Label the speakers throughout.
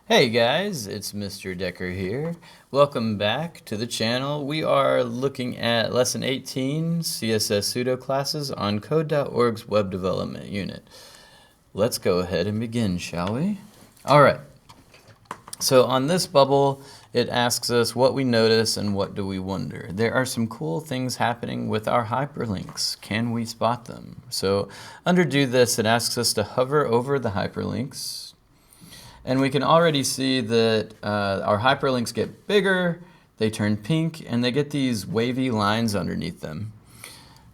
Speaker 1: Hey guys, it's Mr. Decker here. Welcome back to the channel. We are looking at Lesson 18, CSS Pseudo-classes on Code.org's Web Development Unit. Let's go ahead and begin, shall we? All right. So on this bubble, it asks us what we notice and what do we wonder. There are some cool things happening with our hyperlinks. Can we spot them? So under do this, it asks us to hover over the hyperlinks. And we can already see that our hyperlinks get bigger, they turn pink, and they get these wavy lines underneath them.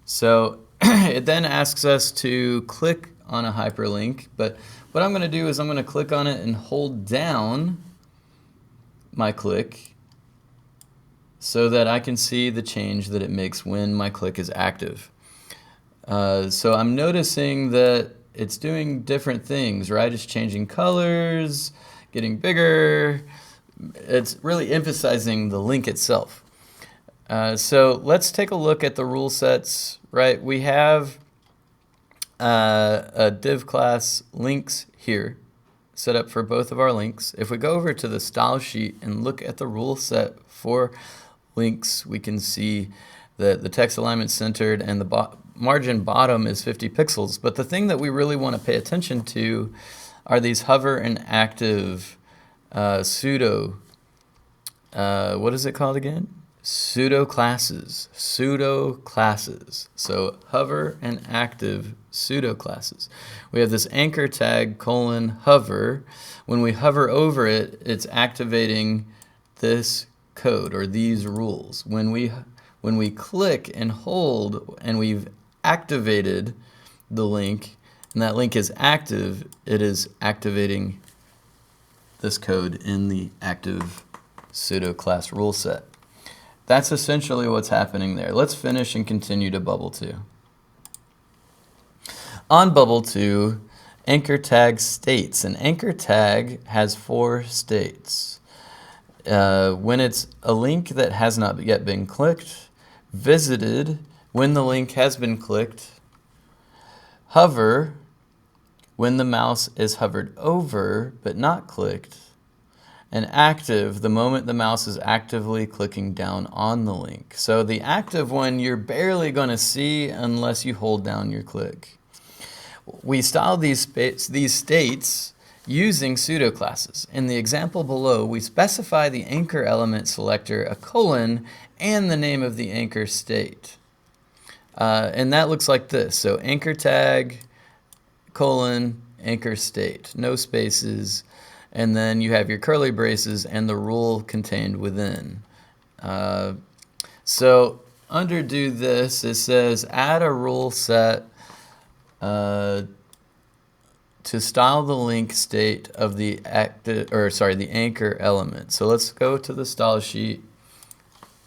Speaker 1: So it then asks us to click on a hyperlink, but what I'm going to do is I'm going to click on it and hold down my click so that I can see the change that it makes when my click is active. So I'm noticing that it's doing different things, right? It's changing colors, getting bigger. It's really emphasizing the link itself. So let's take a look at the rule sets, right? We have a div class links here set up for both of our links. If we go over to the style sheet and look at the rule set for links, we can see that the text alignment centered and the margin bottom is 50 pixels. But the thing that we really want to pay attention to are these hover and active what is it called again? Pseudo-classes. Pseudo-classes. So hover and active pseudo-classes. We have this anchor tag : hover. When we hover over it, it's activating this code or these rules. When we click and hold and we've activated the link and that link is active, it is activating this code in the active pseudo-class rule set. That's essentially what's happening there. Let's finish and continue to bubble 2. On bubble 2, anchor tag states. An anchor tag has 4 states. When it's a link that has not yet been clicked, visited when the link has been clicked, hover when the mouse is hovered over but not clicked, and active the moment the mouse is actively clicking down on the link. So the active one you're barely going to see unless you hold down your click. We style these states using pseudo-classes. In the example below, we specify the anchor element selector a colon and the name of the anchor state. And that looks like this. So anchor tag, colon, anchor state, no spaces, and then you have your curly braces and the rule contained within. So under do this, it says add a rule set to style the link state of the the anchor element. So let's go to the style sheet.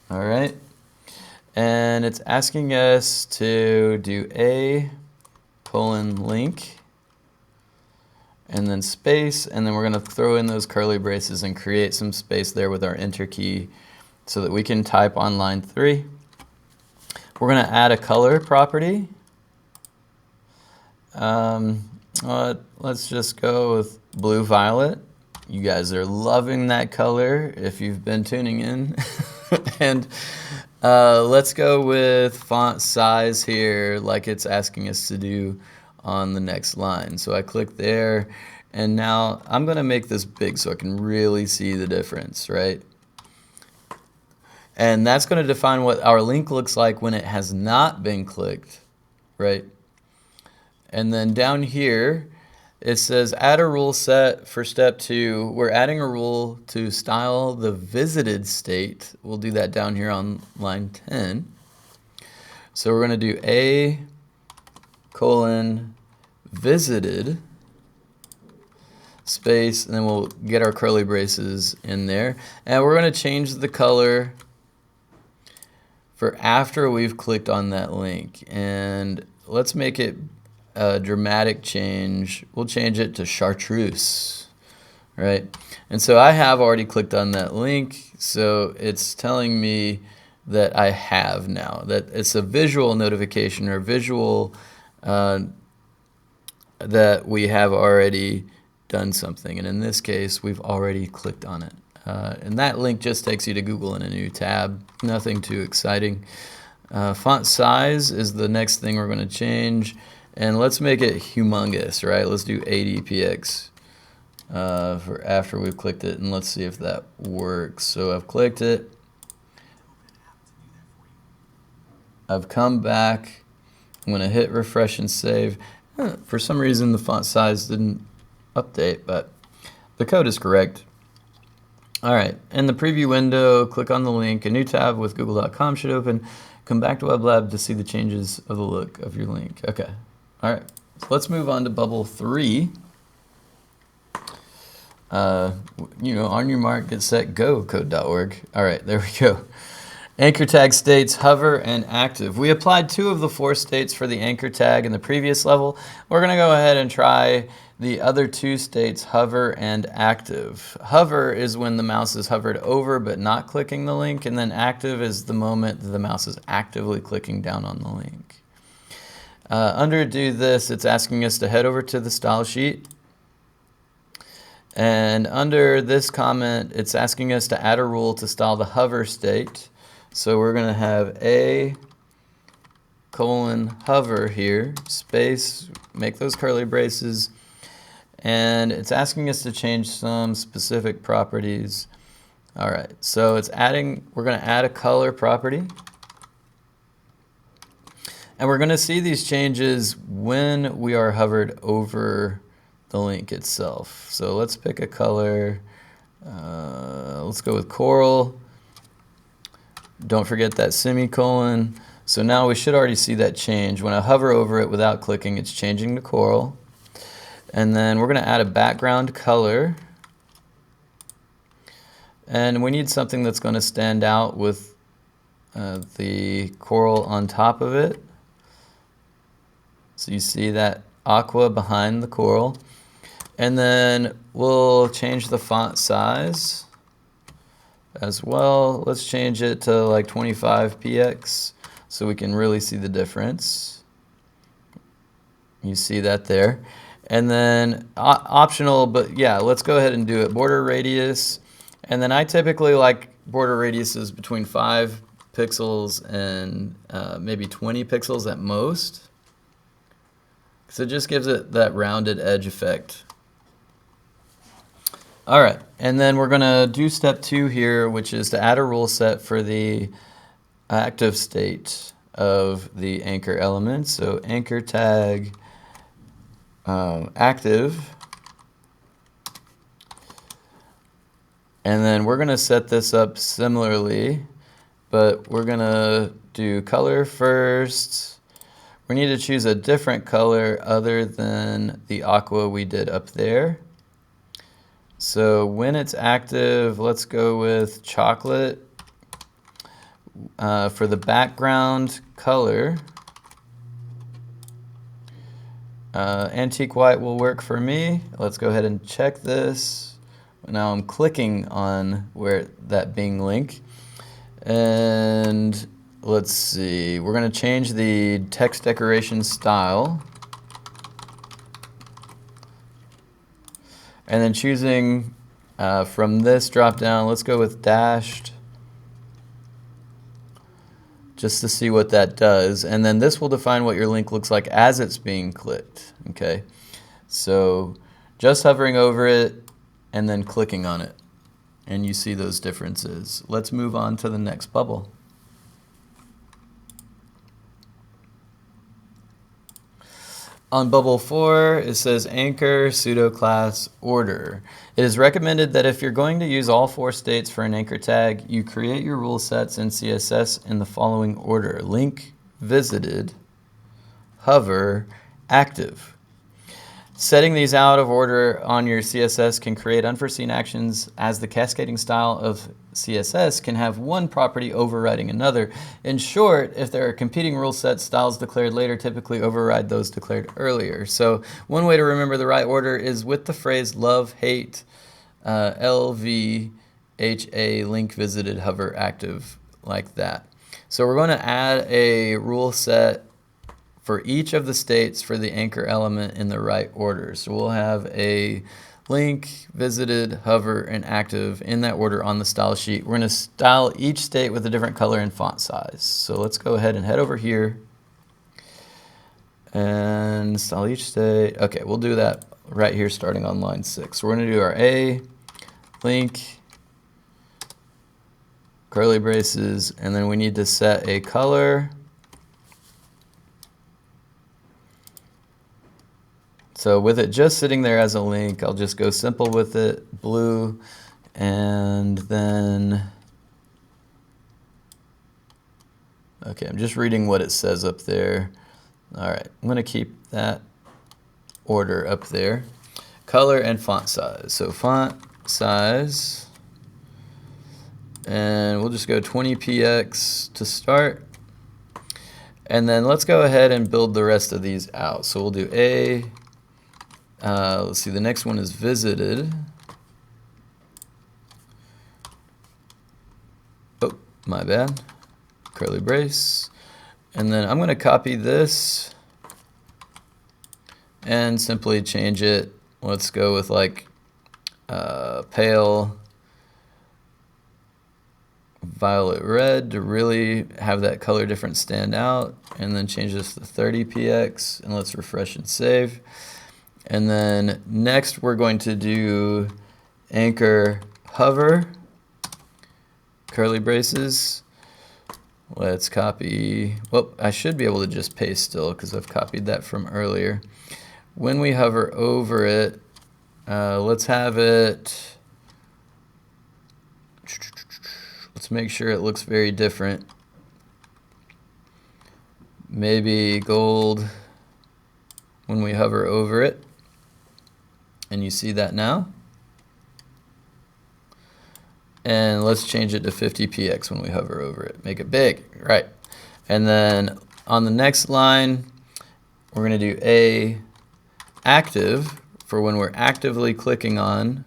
Speaker 1: All right. And it's asking us to do a : link and then space, and then we're going to throw in those curly braces and create some space there with our enter key so that we can type on line 3. We're going to add a color property. Let's just go with blue violet. You guys are loving that color if you've been tuning in. And let's go with font size here like it's asking us to do on the next line. So I click there, and now I'm going to make this big so I can really see the difference, right? And that's going to define what our link looks like when it has not been clicked, right? And then down here, it says add a rule set for step 2. We're adding a rule to style the visited state. We'll do that down here on line 10. So we're going to do a : visited space, and then we'll get our curly braces in there. And we're going to change the color for after we've clicked on that link. And let's make it a dramatic change. We'll change it to chartreuse, right? And so I have already clicked on that link, so it's telling me that I have now, that it's a visual notification or visual that we have already done something. And in this case, we've already clicked on it. And that link just takes you to Google in a new tab. Nothing too exciting. Font size is the next thing we're going to change. And let's make it humongous, right? Let's do 80 px for after we've clicked it. And let's see if that works. So I've clicked it. I've come back. I'm going to hit refresh and save. For some reason, the font size didn't update, but the code is correct. All right, in the preview window, click on the link. A new tab with google.com should open. Come back to WebLab to see the changes of the look of your link. Okay, all right, so let's move on to bubble 3. On your mark, get set, go, code.org. All right, there we go. Anchor tag states hover and active. We applied 2 of the 4 states for the anchor tag in the previous level. We're going to go ahead and try the other 2 states, hover and active. Hover is when the mouse is hovered over but not clicking the link, and then active is the moment that the mouse is actively clicking down on the link. Under do this, it's asking us to head over to the style sheet. And under this comment, it's asking us to add a rule to style the hover state. So we're going to have a:hover here, space, make those curly braces, and it's asking us to change some specific properties. All right, so we're going to add a color property. And we're going to see these changes when we are hovered over the link itself. So let's pick a color. Let's go with coral. Don't forget that semicolon. So now we should already see that change. When I hover over it without clicking, it's changing to coral. And then we're going to add a background color. And we need something that's going to stand out with the coral on top of it. So you see that aqua behind the coral. And then we'll change the font size as well. Let's change it to like 25 px so we can really see the difference. You see that there. And then optional, but yeah, let's go ahead and do it. Border radius. And then I typically like border radiuses between 5 pixels and maybe 20 pixels at most. So it just gives it that rounded edge effect. All right, and then we're going to do step 2 here, which is to add a rule set for the active state of the anchor element. So anchor tag active. And then we're going to set this up similarly, but we're going to do color first. We need to choose a different color other than the aqua we did up there. So when it's active, let's go with chocolate. For the background color, antique white will work for me. Let's go ahead and check this. Now I'm clicking on that Bing link. And let's see, we're going to change the text decoration style. And then choosing from this drop down, let's go with dashed, just to see what that does. And then this will define what your link looks like as it's being clicked. Okay, so just hovering over it and then clicking on it, and you see those differences. Let's move on to the next bubble. On bubble 4, it says anchor pseudo-class order. It is recommended that if you're going to use all 4 states for an anchor tag, you create your rule sets in CSS in the following order: link, visited, hover, active. Setting these out of order on your CSS can create unforeseen actions, as the cascading style of CSS can have one property overriding another. In short, if there are competing rule sets, styles declared later typically override those declared earlier. So one way to remember the right order is with the phrase love, hate, LVHA, link, visited, hover, active, like that. So we're going to add a rule set for each of the states for the anchor element in the right order. So we'll have a link, visited, hover, and active in that order on the style sheet. We're going to style each state with a different color and font size. So let's go ahead and head over here and style each state. Okay, we'll do that right here starting on line 6. We're going to do our A, link, curly braces, and then we need to set a color. So with it just sitting there as a link, I'll just go simple with it, blue, and then, okay, I'm just reading what it says up there. All right, I'm going to keep that order up there. Color and font size. So font size, and we'll just go 20px to start. And then let's go ahead and build the rest of these out. So we'll do A. Let's see, the next one is visited. Oh, my bad. Curly brace. And then I'm going to copy this and simply change it. Let's go with like pale violet red to really have that color difference stand out. And then change this to 30px, and let's refresh and save. And then next we're going to do anchor hover, curly braces. Let's copy, well, I should be able to just paste still because I've copied that from earlier. When we hover over it, let's have it, let's make sure it looks very different. Maybe gold when we hover over it. And you see that now. And let's change it to 50px when we hover over it. Make it big, right. And then on the next line, we're going to do A active for when we're actively clicking on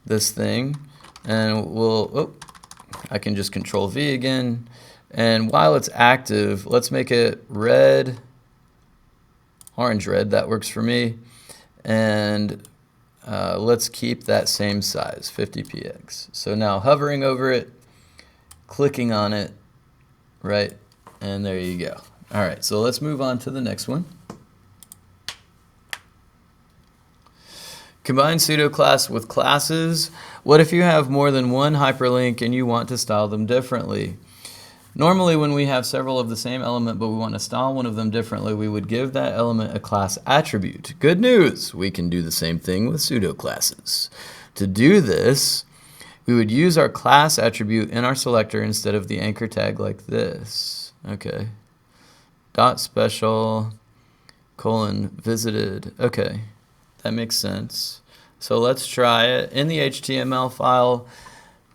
Speaker 1: this thing. And we'll, oh, I can just Control V again. And while it's active, let's make it red, orange red, that works for me. And let's keep that same size, 50px. So now hovering over it, clicking on it, right, and there you go. All right, so let's move on to the next one. Combine pseudo-class with classes. What if you have more than one hyperlink and you want to style them differently? Normally when we have several of the same element but we want to style one of them differently, we would give that element a class attribute. Good news! We can do the same thing with pseudo-classes. To do this, we would use our class attribute in our selector instead of the anchor tag like this. Okay. Dot special, colon, visited. Okay, that makes sense. So let's try it. In the HTML file,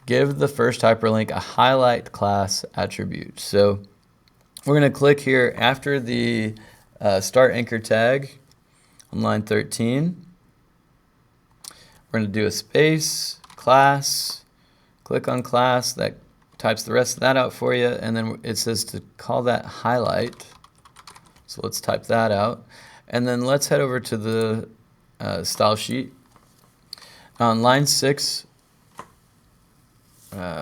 Speaker 1: give the first hyperlink a highlight class attribute. So we're going to click here after the start anchor tag on line 13. We're going to do a space, class, click on class, that types the rest of that out for you, and then it says to call that highlight. So let's type that out. And then let's head over to the style sheet. On line 6,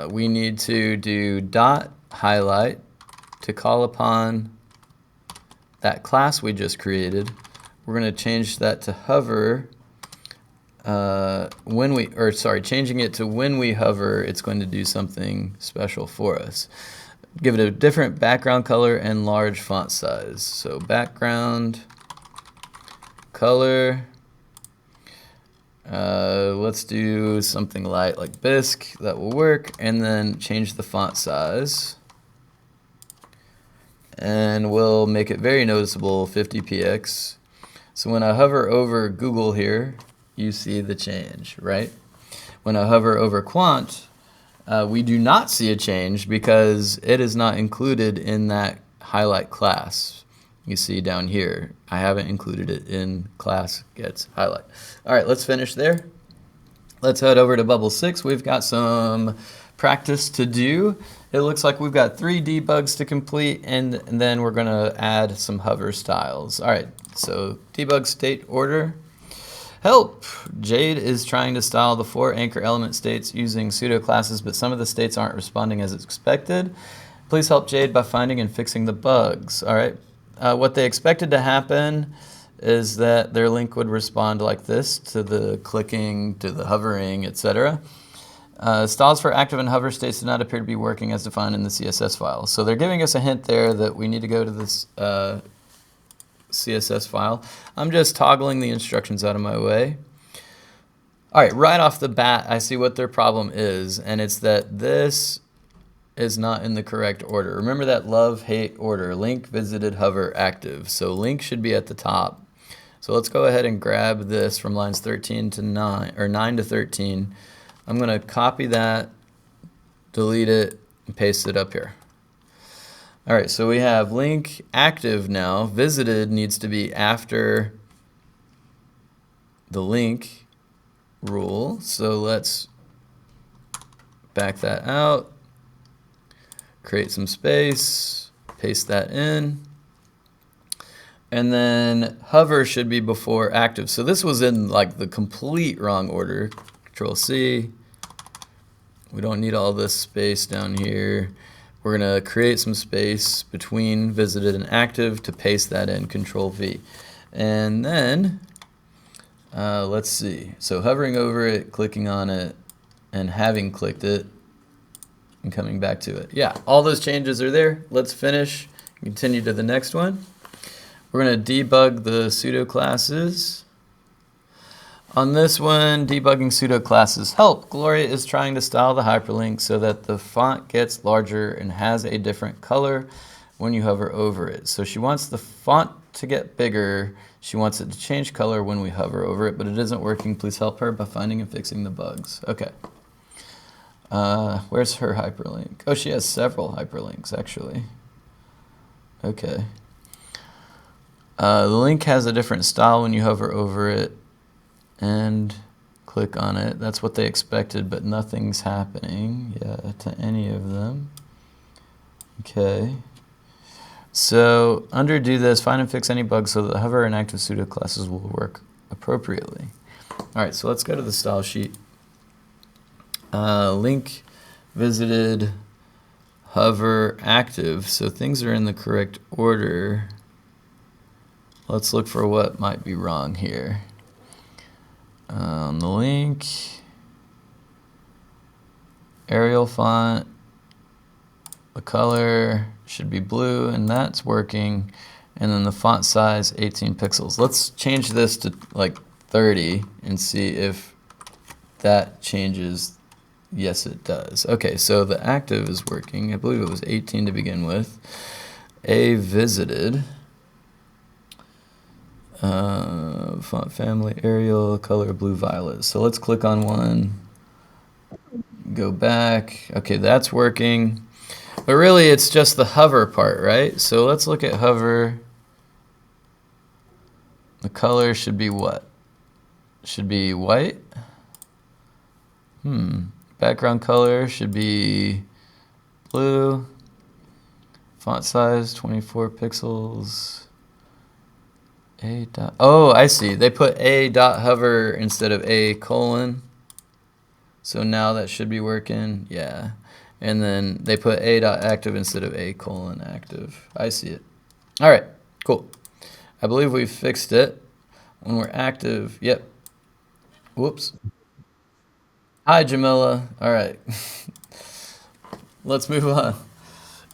Speaker 1: we need to do dot highlight to call upon that class we just created. We're going to change that to hover. Changing it to when we hover, it's going to do something special for us. Give it a different background color and large font size. So background color. Let's do something light like bisque, that will work, and then change the font size. And we'll make it very noticeable, 50px. So when I hover over Google here, you see the change, right? When I hover over quant, we do not see a change because it is not included in that highlight class. You see down here, I haven't included it in class gets highlight. All right, let's finish there. Let's head over to bubble 6. We've got some practice to do. It looks like we've got 3 debugs to complete, and then we're going to add some hover styles. All right, so debug state order. Help! Jade is trying to style the 4 anchor element states using pseudo-classes, but some of the states aren't responding as expected. Please help Jade by finding and fixing the bugs. All right. What they expected to happen is that their link would respond like this to the clicking, to the hovering, etc. Styles for active and hover states do not appear to be working as defined in the CSS file. So they're giving us a hint there that we need to go to this CSS file. I'm just toggling the instructions out of my way. All right, right off the bat, I see what their problem is, and it's that this is not in the correct order. Remember that love-hate order, link, visited, hover, active. So link should be at the top. So let's go ahead and grab this from lines 13 to 9, or 9 to 13. I'm going to copy that, delete it, and paste it up here. All right, so we have link active now. Visited needs to be after the link rule. So let's back that out, create some space, paste that in. And then hover should be before active. So this was in like the complete wrong order. Control C. We don't need all this space down here. We're going to create some space between visited and active to paste that in, Control V. And then, let's see. So hovering over it, clicking on it, and having clicked it, and coming back to it. Yeah, all those changes are there. Let's finish and continue to the next one. We're going to debug the pseudo classes. On this one, debugging pseudo classes. Help! Gloria is trying to style the hyperlink so that the font gets larger and has a different color when you hover over it. So she wants the font to get bigger. She wants it to change color when we hover over it, but it isn't working. Please help her by finding and fixing the bugs. Okay. Where's her hyperlink? Oh, she has several hyperlinks, actually. Okay. The link has a different style when you hover over it and click on it. That's what they expected, but nothing's happening to any of them. Okay. So under do this, find and fix any bugs so that hover and active pseudo classes will work appropriately. All right, so let's go to the style sheet. Link, visited, hover, active. So things are in the correct order. Let's look for what might be wrong here. The link, Arial font, the color should be blue, and that's working. And then the font size, 18 pixels. Let's change this to like 30 and see if that changes. Yes, it does. Okay, so the active is working. I believe it was 18 to begin with. A visited. Font family, Arial, color blue violet. So let's click on one, go back. Okay, that's working. But really it's just the hover part, right? So let's look at hover. The color should be what? Should be white. Background color should be blue. Font size 24 pixels. A dot. Oh, I see. They put a dot hover instead of a colon. So now that should be working. Yeah. And then they put a dot active instead of a colon active. I see it. All right. Cool. I believe we fixed it. When we're active. Yep. Whoops. Hi, Jamila. All right. Let's move on.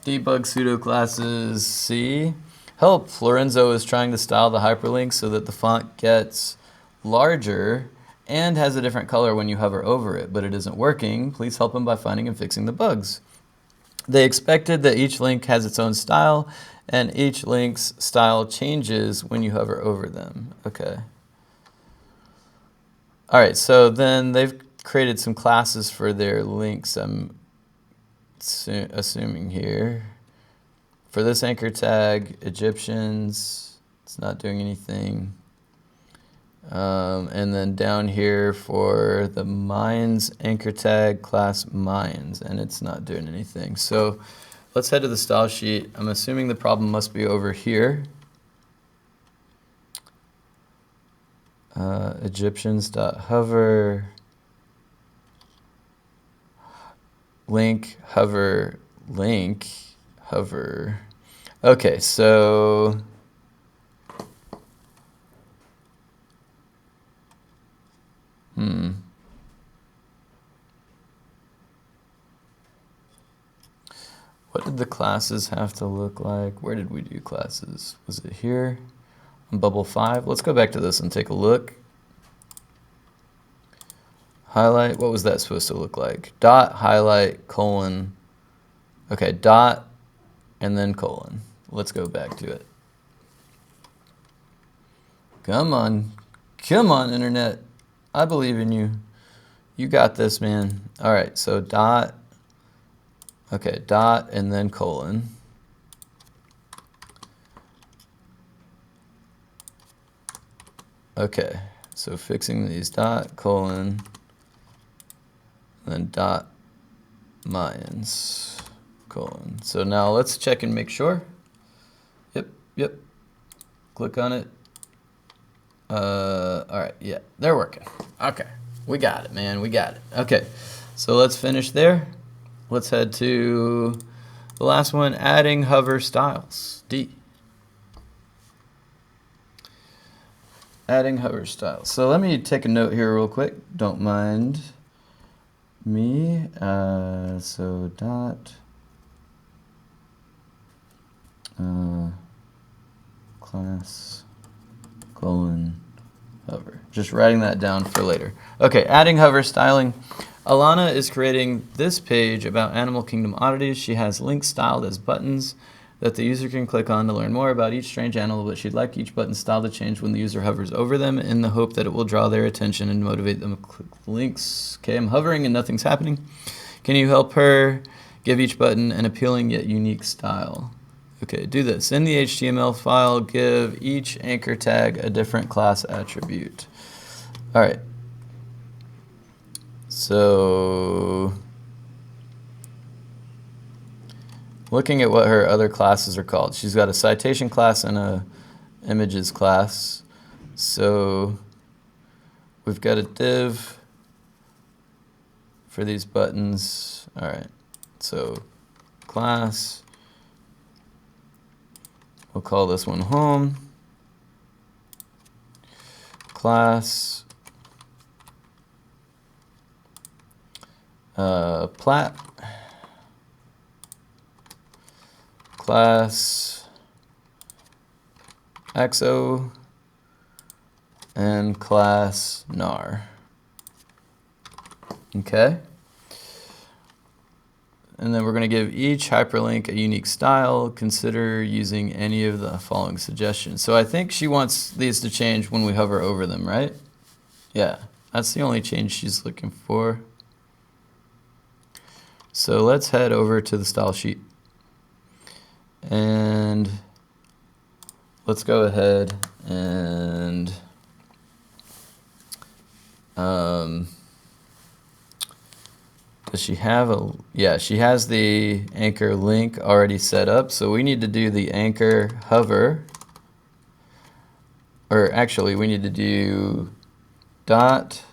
Speaker 1: Debug pseudo classes. C. Help! Lorenzo is trying to style the hyperlink so that the font gets larger and has a different color when you hover over it, but it isn't working. Please help him by finding and fixing the bugs. They expected that each link has its own style, and each link's style changes when you hover over them. Okay. All right, so then they've created some classes for their links, I'm assuming here. For this anchor tag, Egyptians, it's not doing anything. And then down here for the Mines anchor tag, class Mines, and it's not doing anything. So let's head to the style sheet. I'm assuming the problem must be over here. Egyptians.hover link hover link hover. Okay, so what did the classes have to look like? Where did we do classes? Was it here on bubble 5? Let's go back to this and take a look. Highlight, what was that supposed to look like? Dot, highlight, colon. Okay, dot, and then colon. Let's go back to it. Come on, internet. I believe in you. You got this, man. All right, so dot, okay, dot, and then colon. Okay, so fixing these dot, colon, and then dot, Mayans, colon. So now let's check and make sure. Yep. Click on it. All right, yeah, they're working. Okay, we got it, man, we got it. Okay, so let's finish there. Let's head to the last one, adding hover styles, D. Adding hover styles. So let me take a note here real quick. Don't mind me. So dot class colon hover. Just writing that down for later. Okay, adding hover styling. Alana is creating this page about Animal Kingdom oddities. She has links styled as buttons that the user can click on to learn more about each strange animal, but she'd like each button style to change when the user hovers over them in the hope that it will draw their attention and motivate them to click the links. Okay, I'm hovering and nothing's happening. Can you help her give each button an appealing yet unique style? Okay, do this. In the HTML file, give each anchor tag a different class attribute. All right. So looking at what her other classes are called, she's got a citation class and a images class. So we've got a div for these buttons. All right, so class, we'll call this one home. Class, plat. Class XO and class nar. Okay. And then we're going to give each hyperlink a unique style. Consider using any of the following suggestions. So I think she wants these to change when we hover over them, right? Yeah, that's the only change she's looking for. So let's head over to the style sheet. And let's go ahead and does she have a, yeah, she has the anchor link already set up, so we need to do the anchor hover, or actually we need to do dot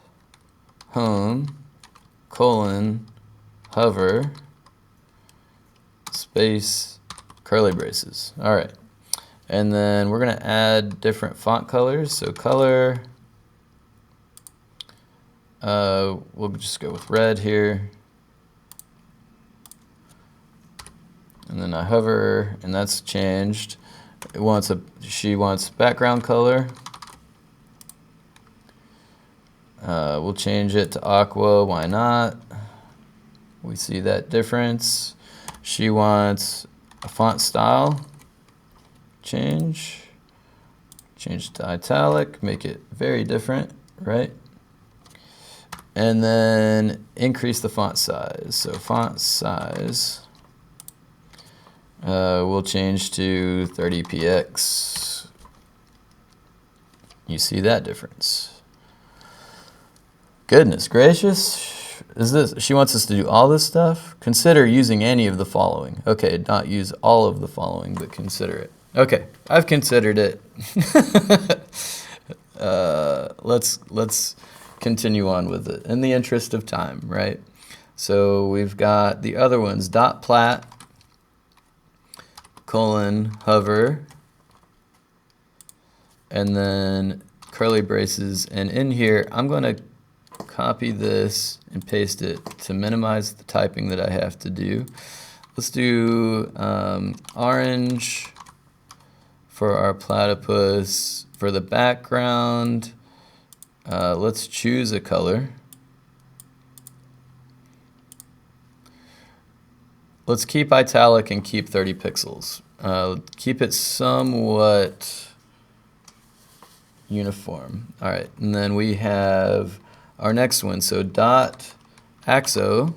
Speaker 1: home colon hover space curly braces. All right, and then we're gonna add different font colors. So color, we'll just go with red here, and then I hover, and that's changed. It wants she wants background color. We'll change it to aqua. Why not? We see that difference. She wants a font style change it to italic, make it very different, right? And then increase the font size. So font size, we'll change to 30px. You see that difference. Goodness gracious. She wants us to do all this stuff? Consider using any of the following. Okay, not use all of the following, but consider it. Okay, I've considered it. let's continue on with it in the interest of time, right? So we've got the other ones, dot plat, colon, hover, and then curly braces. And in here, I'm going to copy this and paste it to minimize the typing that I have to do. Let's do orange for our platypus. For the background, let's choose a color. Let's keep italic and keep 30 pixels. Keep it somewhat uniform. All right, and then we have our next one. So dot axo,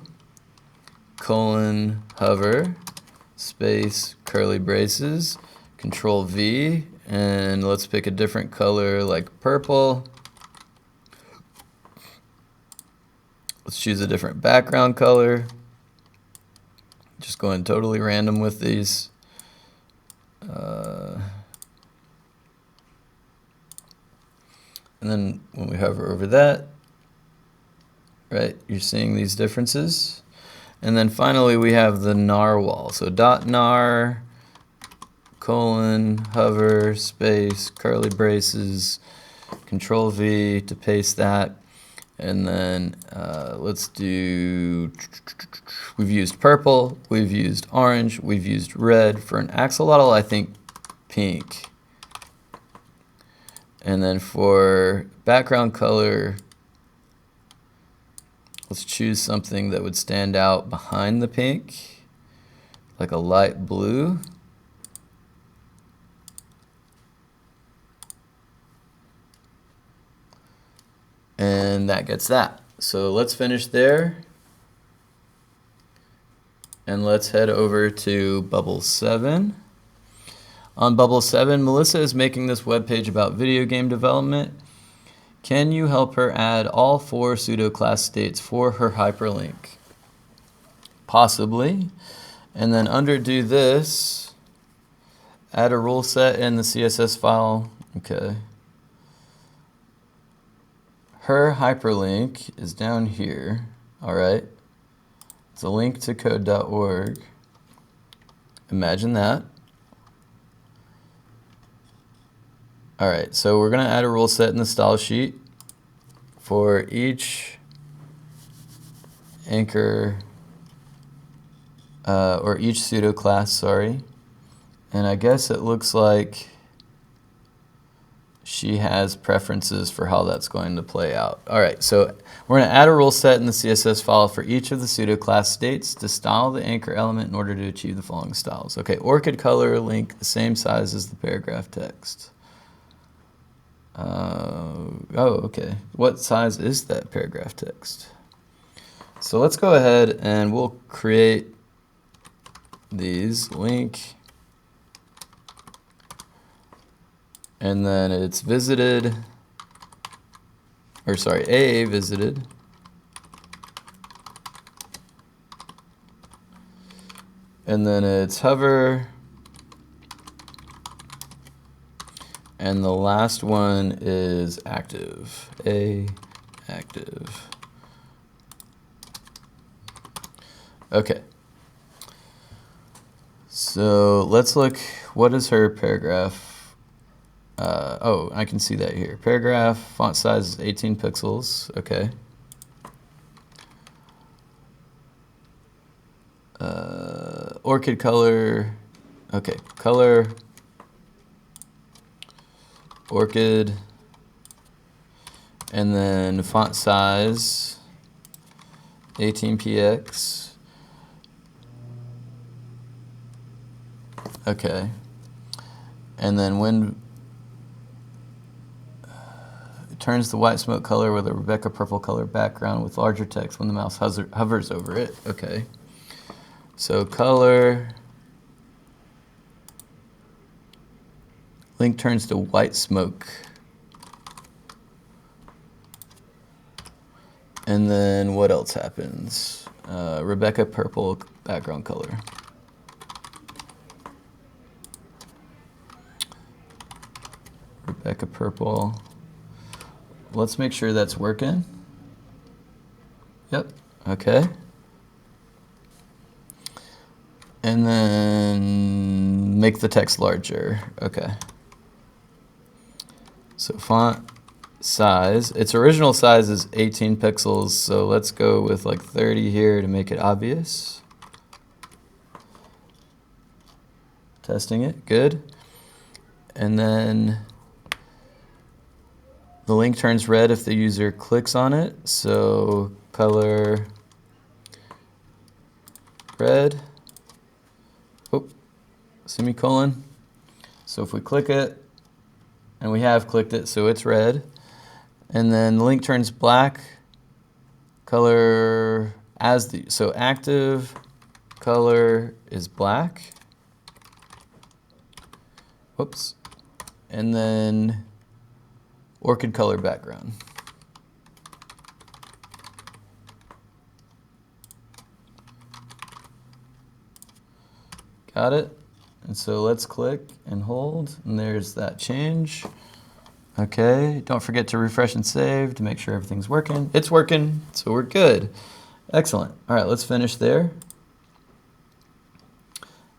Speaker 1: colon, hover, space, curly braces, Control V, and let's pick a different color like purple. Let's choose a different background color. Just going totally random with these. And then when we hover over that, right, you're seeing these differences. And then finally we have the narwhal. So dot nar, colon, hover, space, curly braces, Control V to paste that. And then let's do, we've used purple, we've used orange, we've used red. For an axolotl, I think pink. And then for background color, let's choose something that would stand out behind the pink, like a light blue. And that gets that. So let's finish there. And let's head over to Bubble 7. On Bubble 7, Melissa is making this webpage about video game development. Can you help her add all 4 pseudo-class states for her hyperlink? Possibly. And then under do this, add a rule set in the CSS file. Okay. Her hyperlink is down here. All right. It's a link to code.org. Imagine that. All right, so we're going to add a rule set in the style sheet for each anchor, or each pseudo class, sorry. And I guess it looks like she has preferences for how that's going to play out. All right, so we're going to add a rule set in the CSS file for each of the pseudo class states to style the anchor element in order to achieve the following styles. Okay, orchid color link the same size as the paragraph text. Oh, okay. What size is that paragraph text? So let's go ahead and we'll create these link, and then it's visited, or sorry, AA visited. And then it's hover. And the last one is active, A active. Okay. So let's look, what is her paragraph? Oh, I can see that here. Paragraph, font size is 18 pixels, okay. Orchid color, okay, color, orchid, and then font size 18px. Okay, and then when it turns the white smoke color with a Rebecca purple color background with larger text when the mouse hovers over it. Okay, so color. Link turns to white smoke. And then what else happens? Rebecca purple background color. Rebecca purple. let's make sure that's working. Yep, okay. And then make the text larger, okay. So font size, its original size is 18 pixels, so let's go with like 30 here to make it obvious. Testing it, good. And then the link turns red if the user clicks on it, so color red, oh, semicolon. So if we click it, and we have clicked it, so it's red. And then the link turns black, color as the, so active color is black. Whoops. And then orchid color background. Got it? And so let's click and hold, and there's that change. Okay, don't forget to refresh and save to make sure everything's working. It's working, so we're good. Excellent. All right, let's finish there.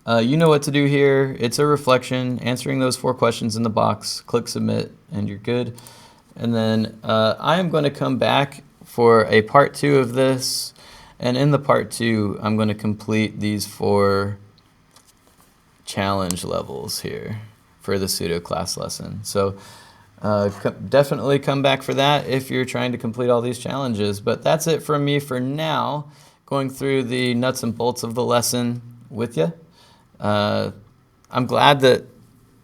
Speaker 1: You know what to do here. It's a reflection, answering those 4 questions in the box. Click submit, and you're good. And then I am going to come back for a part 2 of this. And in the part 2, I'm going to complete these 4 challenge levels here for the pseudo-class lesson. So definitely come back for that if you're trying to complete all these challenges. But that's it from me for now, going through the nuts and bolts of the lesson with you. I'm glad that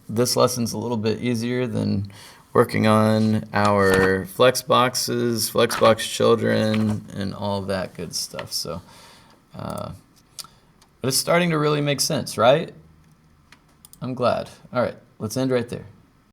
Speaker 1: this lesson's a little bit easier than working on our Flexboxes, Flexbox children, and all of that good stuff. So, but it's starting to really make sense, right? I'm glad. All right, let's end right there.